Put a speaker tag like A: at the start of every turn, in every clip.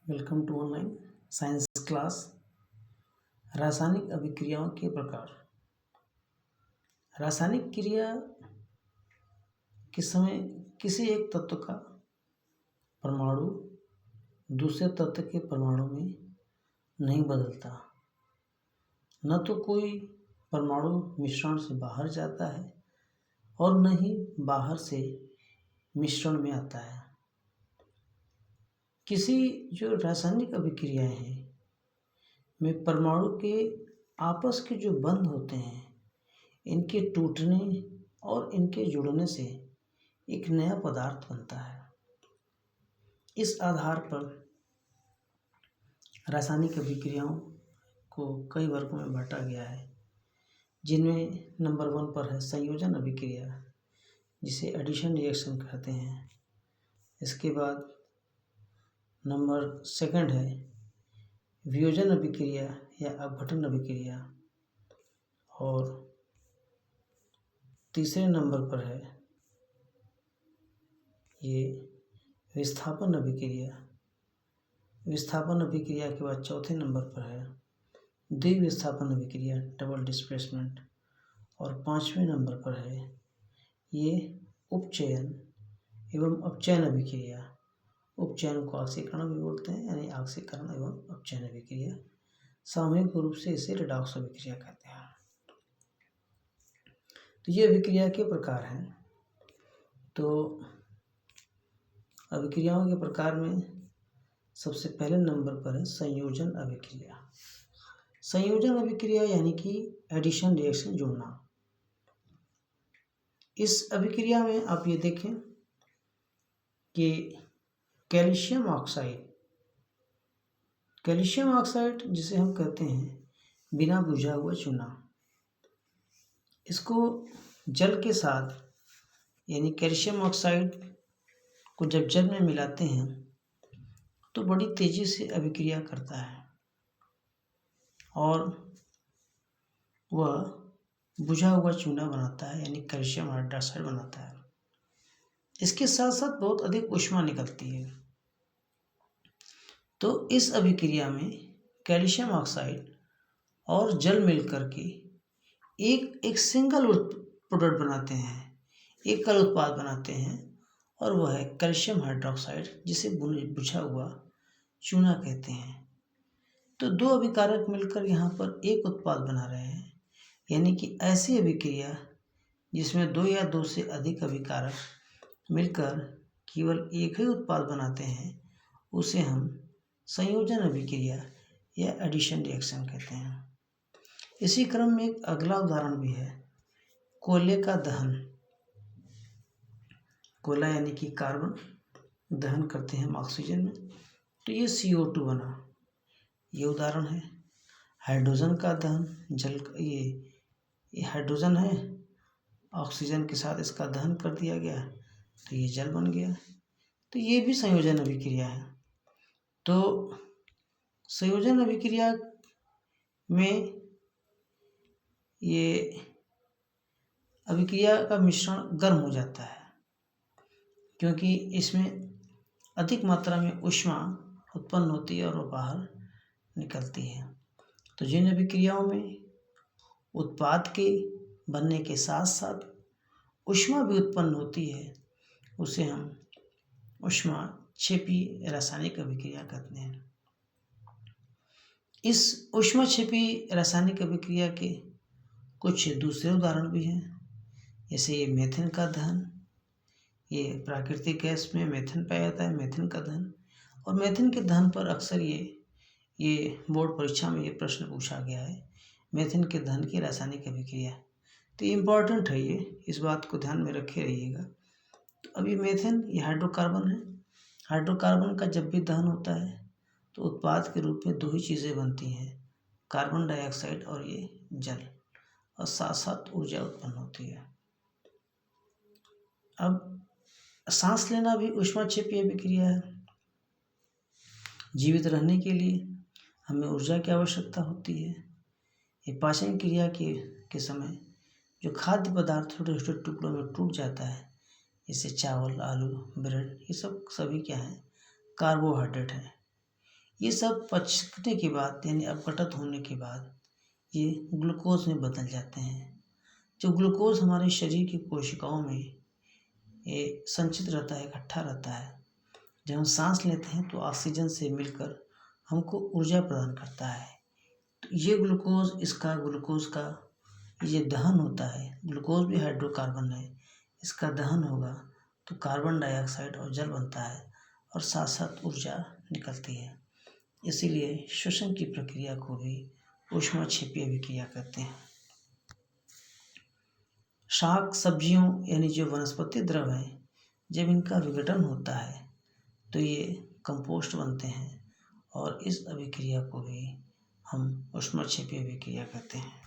A: Welcome to online science class. रासायनिक अभिक्रियाओं के प्रकार। रासायनिक क्रिया के समय किसी एक तत्व का परमाणु दूसरे तत्व के परमाणु में नहीं बदलता। न तो कोई परमाणु मिश्रण से बाहर जाता है और न ही बाहर से मिश्रण में आता है। किसी जो रासायनिक अभिक्रियाएं हैं में परमाणु के आपस के जो बंध होते हैं, इनके टूटने और इनके जुड़ने से एक नया पदार्थ बनता है। इस आधार पर रासायनिक अभिक्रियाओं को कई वर्गों में बांटा गया है, जिनमें नंबर 1 पर है संयोजन अभिक्रिया, जिसे एडिशन रिएक्शन कहते हैं। इसके बाद नंबर 2 है वियोजन अभिक्रिया या अपघटन अभिक्रिया, और तीसरे नंबर पर है ये विस्थापन अभिक्रिया। विस्थापन अभिक्रिया के बाद चौथे नंबर पर है द्विविस्थापन अभिक्रिया, डबल डिस्प्लेसमेंट, और 5वें नंबर पर है ये उपचयन एवं अपचयन अभिक्रिया। उपचयन को ऑक्सीकरण भी बोलते हैं, यानी ऑक्सीकरण एवं अपचयन अभिक्रिया। सामूहिक रूप से इसे रेडॉक्स अभिक्रिया कहते हैं। तो ये अभिक्रिया के प्रकार हैं। तो अभिक्रियाओं के प्रकार में सबसे पहले नंबर पर है संयोजन अभिक्रिया। संयोजन अभिक्रिया यानी कि एडिशन रिएक्शन, जोड़ना। इस अभिक्रिया में आप ये देखें कि कैल्शियम ऑक्साइड जिसे हम कहते हैं बिना बुझा हुआ चूना, इसको जल के साथ यानी कैल्शियम ऑक्साइड को जब जल में मिलाते हैं तो बड़ी तेजी से अभिक्रिया करता है और वह बुझा हुआ चूना बनाता है, यानी कैल्शियम हाइड्रोक्साइड बनाता है। इसके साथ साथ बहुत अधिक ऊष्मा निकलती है। तो इस अभिक्रिया में कैल्शियम ऑक्साइड और जल मिलकर के एक सिंगल प्रोडक्ट बनाते हैं, एकल उत्पाद बनाते हैं, और वह है कैल्शियम हाइड्रोक्साइड, जिसे बुझा हुआ चूना कहते हैं। तो दो अभिकारक मिलकर यहाँ पर एक उत्पाद बना रहे हैं, यानी कि ऐसी अभिक्रिया जिसमें 2 या 2 से अधिक अभिकारक मिलकर केवल एक ही उत्पाद बनाते हैं, उसे हम संयोजन अभिक्रिया या एडिशन रिएक्शन कहते हैं। इसी क्रम में एक अगला उदाहरण भी है, कोयले का दहन। कोयला यानी कि कार्बन दहन करते हैं हम ऑक्सीजन में, तो ये CO2 बना। ये उदाहरण है। हाइड्रोजन का दहन, जल ये हाइड्रोजन है, ऑक्सीजन के साथ इसका दहन कर दिया गया तो ये जल बन गया। तो ये भी संयोजन अभिक्रिया है। तो संयोजन अभिक्रिया में ये अभिक्रिया का मिश्रण गर्म हो जाता है, क्योंकि इसमें अधिक मात्रा में ऊष्मा उत्पन्न होती है और वो बाहर निकलती है। तो जिन अभिक्रियाओं में उत्पाद के बनने के साथ साथ ऊष्मा भी उत्पन्न होती है, उसे हम ऊष्माक्षेपी रासायनिक अभिक्रिया कहते हैं। इस ऊष्माक्षेपी रासायनिक अभिक्रिया के कुछ दूसरे उदाहरण भी हैं, जैसे ये मेथेन का दहन। ये प्राकृतिक गैस में मेथेन पाया जाता है, मेथेन का दहन। और मेथेन के दहन पर अक्सर ये बोर्ड परीक्षा में ये प्रश्न पूछा गया है, मेथेन के दहन की रासायनिक अभिक्रिया। तो इम्पॉर्टेंट है ये, इस बात को ध्यान में रखे रहिएगा। तो अभी मेथेन ये हाइड्रोकार्बन है। हाइड्रोकार्बन का जब भी दहन होता है तो उत्पाद के रूप में 2 ही चीज़ें बनती हैं, कार्बन डाइऑक्साइड और ये जल, और साथ साथ ऊर्जा उत्पन्न होती है। अब सांस लेना भी ऊष्माक्षेपी अभिक्रिया है। जीवित रहने के लिए हमें ऊर्जा की आवश्यकता होती है। ये पाचन क्रिया के समय जो खाद्य पदार्थ छोटे छोटे टुकड़ों में टूट जाता है, जैसे चावल, आलू, ब्रेड, ये सब सभी क्या हैं, कार्बोहाइड्रेट हैं। ये सब पचने के बाद यानी अपघटित होने के बाद ये ग्लूकोज में बदल जाते हैं। जो ग्लूकोज हमारे शरीर की कोशिकाओं में ये संचित रहता है, इकट्ठा रहता है। जब हम सांस लेते हैं तो ऑक्सीजन से मिलकर हमको ऊर्जा प्रदान करता है। तो ये ग्लूकोज का ये दहन होता है। ग्लूकोज भी हाइड्रोकार्बन है, इसका दहन होगा तो कार्बन डाइऑक्साइड और जल बनता है और साथ साथ ऊर्जा निकलती है। इसीलिए श्वसन की प्रक्रिया को भी ऊष्माक्षेपीय अभिक्रिया कहते हैं। शाक सब्जियों यानी जो वनस्पति द्रव हैं, जब इनका विघटन होता है तो ये कंपोस्ट बनते हैं और इस अभिक्रिया को भी हम ऊष्माक्षेपीय अभिक्रिया कहते हैं।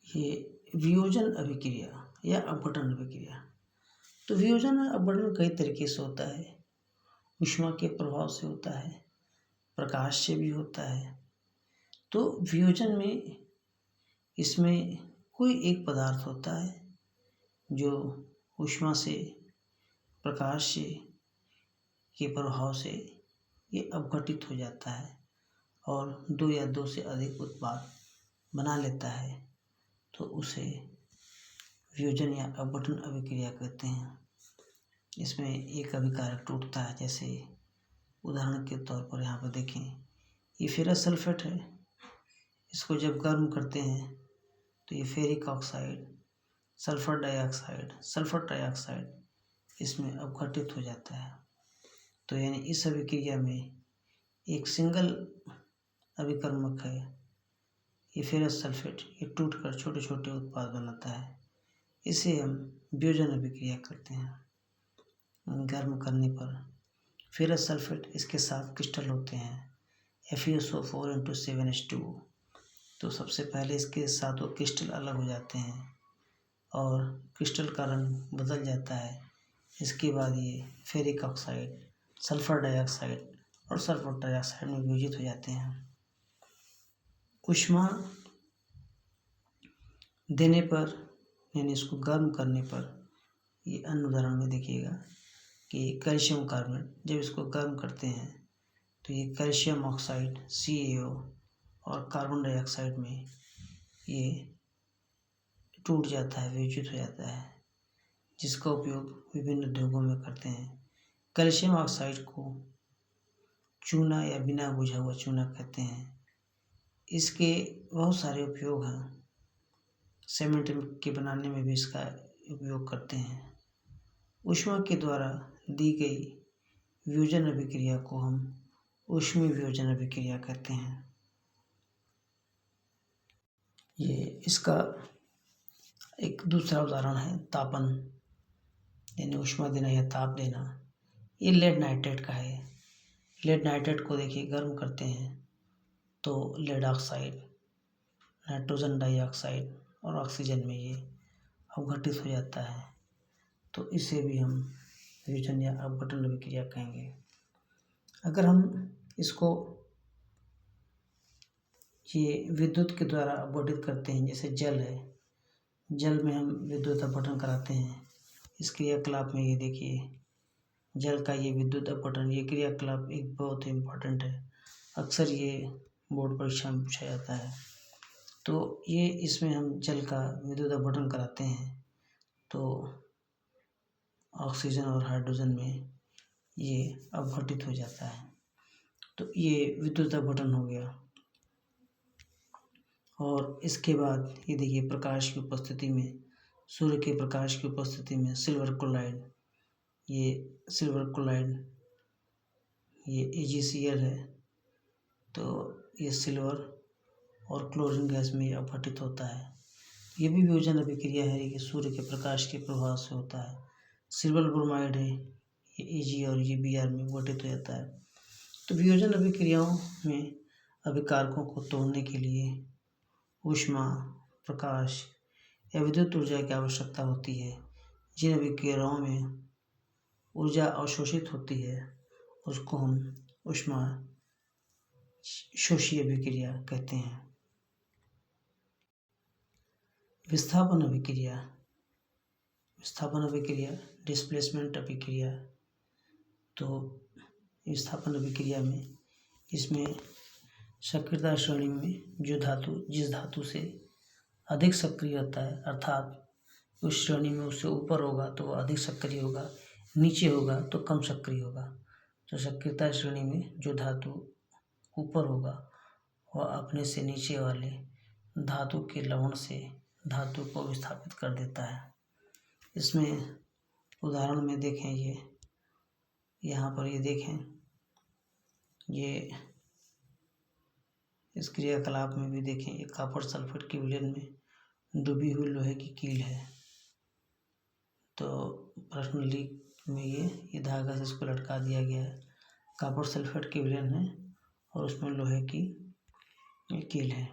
A: ये वियोजन अभिक्रिया या अपघटन अभिक्रिया। तो वियोजन और अपघटन कई तरीके से होता है। ऊष्मा के प्रभाव से होता है, प्रकाश से भी होता है। तो वियोजन में इसमें कोई एक पदार्थ होता है जो ऊष्मा से, प्रकाश से के प्रभाव से ये अपघटित हो जाता है और दो या दो से अधिक उत्पाद बना लेता है, तो उसे वियोजन या अपघटन अभिक्रिया कहते हैं। इसमें एक अभिकारक टूटता है, जैसे उदाहरण के तौर पर यहाँ पर देखें, ये फेरस सल्फेट है। इसको जब गर्म करते हैं तो ये फेरिक ऑक्साइड, सल्फर डाइऑक्साइड इसमें अपघटित हो जाता है। तो यानी इस अभिक्रिया में एक सिंगल अभिकर्मक है, ये फेरस सल्फेट, ये टूटकर छोटे छोटे उत्पाद बनाता है। इसे हम वियोजन अभिक्रिया करते हैं। गर्म करने पर फेरस सल्फेट इसके साथ क्रिस्टल होते हैं FeSO4 × 7H2। तो सबसे पहले इसके साथ वो क्रिस्टल अलग हो जाते हैं और क्रिस्टल का रंग बदल जाता है। इसके बाद ये फेरिक ऑक्साइड, सल्फर डाइऑक्साइड और सल्फर डाइऑक्साइड में वियोजित हो जाते हैं। ऊष्मा देने पर यानी इसको गर्म करने पर, ये अन्य उदाहरण में देखिएगा कि कैल्शियम कार्बोनेट, जब इसको गर्म करते हैं तो ये कैल्शियम ऑक्साइड CaO और कार्बन डाइऑक्साइड में ये टूट जाता है, वियोजित हो जाता है, जिसका उपयोग विभिन्न उद्योगों में करते हैं। कैल्शियम ऑक्साइड को चूना या बिना बुझा हुआ चूना कहते हैं। इसके बहुत सारे उपयोग हैं। सीमेंट के बनाने में भी इसका उपयोग करते हैं। ऊष्मा के द्वारा दी गई वियोजन अभिक्रिया को हम ऊष्मीय वियोजन अभिक्रिया कहते हैं। ये इसका एक दूसरा उदाहरण है तापन, यानी ऊष्मा देना या ताप देना। ये लेड नाइट्रेट का है। लेड नाइट्रेट को देखिए गर्म करते हैं तो लेड ऑक्साइड, नाइट्रोजन डाइऑक्साइड और ऑक्सीजन में ये अपघटित हो जाता है। तो इसे भी हम वियोजन या अपघटन अभिक्रिया कहेंगे। अगर हम इसको ये विद्युत के द्वारा अपघटित करते हैं, जैसे जल है, जल में हम विद्युत अपघटन कराते हैं। इस क्रियाकलाप में ये देखिए जल का ये विद्युत अपघटन, ये क्रियाकलाप एक बहुत ही इम्पोर्टेंट है। अक्सर ये बोर्ड परीक्षा में पूछा जाता है। तो ये इसमें हम जल का विद्युत अपघटन कराते हैं तो ऑक्सीजन और हाइड्रोजन में ये अपघटित हो जाता है। तो ये विद्युत अपघटन हो गया। और इसके बाद ये देखिए प्रकाश की उपस्थिति में, सूर्य के प्रकाश की उपस्थिति में सिल्वर क्लोराइड, ये AgCl है, तो ये सिल्वर और क्लोरीन गैस में अपघटित होता है। ये भी वियोजन अभिक्रिया है कि सूर्य के प्रकाश के प्रभाव से होता है। सिल्वर ब्रोमाइड है, ये Ag और ये Br में अपघटित हो जाता है। तो वियोजन अभिक्रियाओं में अभिकारकों को तोड़ने के लिए ऊष्मा, प्रकाश या विद्युत ऊर्जा की आवश्यकता होती है। जिन अभिक्रियाओं में ऊर्जा अवशोषित होती है उसको हम ऊष्मा शोषी अभिक्रिया कहते हैं। विस्थापन अभिक्रिया, डिस्प्लेसमेंट अभिक्रिया तो विस्थापन अभिक्रिया में इसमें सक्रियता श्रेणी में जो धातु जिस धातु से अधिक सक्रिय होता है, अर्थात उस श्रेणी में उससे ऊपर होगा तो वह अधिक सक्रिय होगा, नीचे होगा तो कम सक्रिय होगा। तो सक्रियता श्रेणी में जो धातु ऊपर होगा वह अपने से नीचे वाले धातु के लवण से धातु को विस्थापित कर देता है। इसमें उदाहरण में देखें, ये यहाँ पर ये देखें, ये इस क्रियाकलाप में भी देखें, ये कॉपर सल्फेट के विलयन में डूबी हुई लोहे की कील है। तो प्रश्न लीक में ये धागा से इसको लटका दिया गया है, कॉपर सल्फेट के विलयन है और उसमें लोहे की कील है।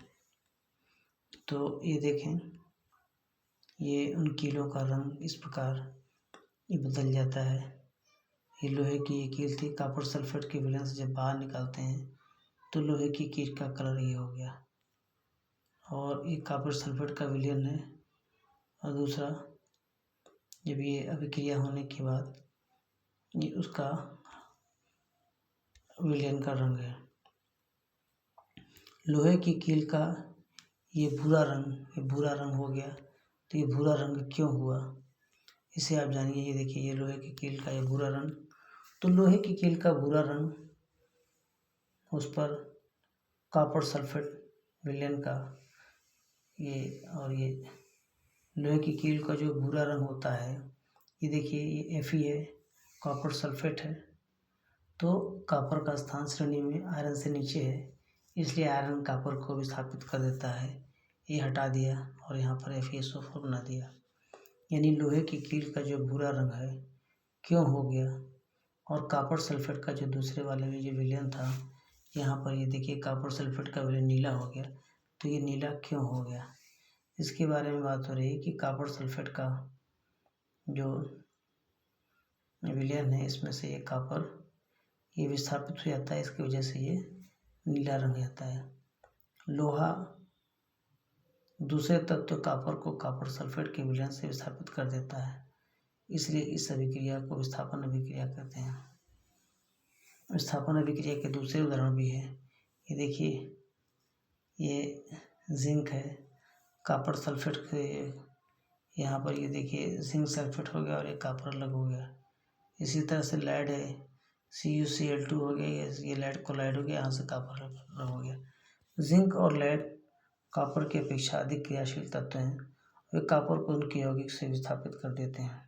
A: तो ये देखें, ये उन कीलों का रंग इस प्रकार ये बदल जाता है। ये लोहे की ये कील थी, कॉपर सल्फेट के विलयन से जब बाहर निकालते हैं तो लोहे की कील का कलर ये हो गया। और ये कॉपर सल्फेट का विलयन है। और दूसरा, जब ये अभिक्रिया होने के बाद ये उसका विलयन का रंग है। लोहे की कील का ये भूरा रंग हो गया। तो ये भूरा रंग क्यों हुआ, इसे आप जानिए। ये देखिए, ये लोहे की कील का ये भूरा रंग, तो लोहे की कील का भूरा रंग उस पर कॉपर सल्फेट विलयन का ये, और ये लोहे की कील का जो भूरा रंग होता है, ये देखिए, ये Fe है, कॉपर सल्फेट है। तो कॉपर का स्थान श्रेणी में आयरन से नीचे है, इसलिए आयरन कॉपर को विस्थापित कर देता है। ये हटा दिया और यहाँ पर FeSO4 बना दिया। यानी लोहे की कील का जो भूरा रंग है क्यों हो गया, और कॉपर सल्फेट का जो दूसरे वाले में जो विलयन था, यहाँ पर ये देखिए कॉपर सल्फेट का विलयन नीला हो गया। तो ये नीला क्यों हो गया, इसके बारे में बात हो रही है कि कॉपर सल्फेट का जो विलयन है, इसमें से ये कॉपर ये विस्थापित हो जाता है, इसकी वजह से ये नीला रंग आता है। लोहा दूसरे तत्व कॉपर को कॉपर सल्फेट के विलयन से विस्थापित कर देता है, इसलिए इस अभिक्रिया को विस्थापन अभिक्रिया कहते हैं। विस्थापन अभिक्रिया के दूसरे उदाहरण भी है। ये देखिए, ये जिंक है, कॉपर सल्फेट के यहाँ पर ये देखिए जिंक सल्फेट हो गया और एक कॉपर अलग हो गया। इसी तरह से लेड है, CuCl2 हो गया, ये लेड क्लोराइड हो गया, यहाँ से कॉपर अलग हो गया। जिंक और लेड कॉपर की अपेक्षा अधिक क्रियाशील तत्व हैं, वे कॉपर को उनके यौगिक से विस्थापित कर देते हैं।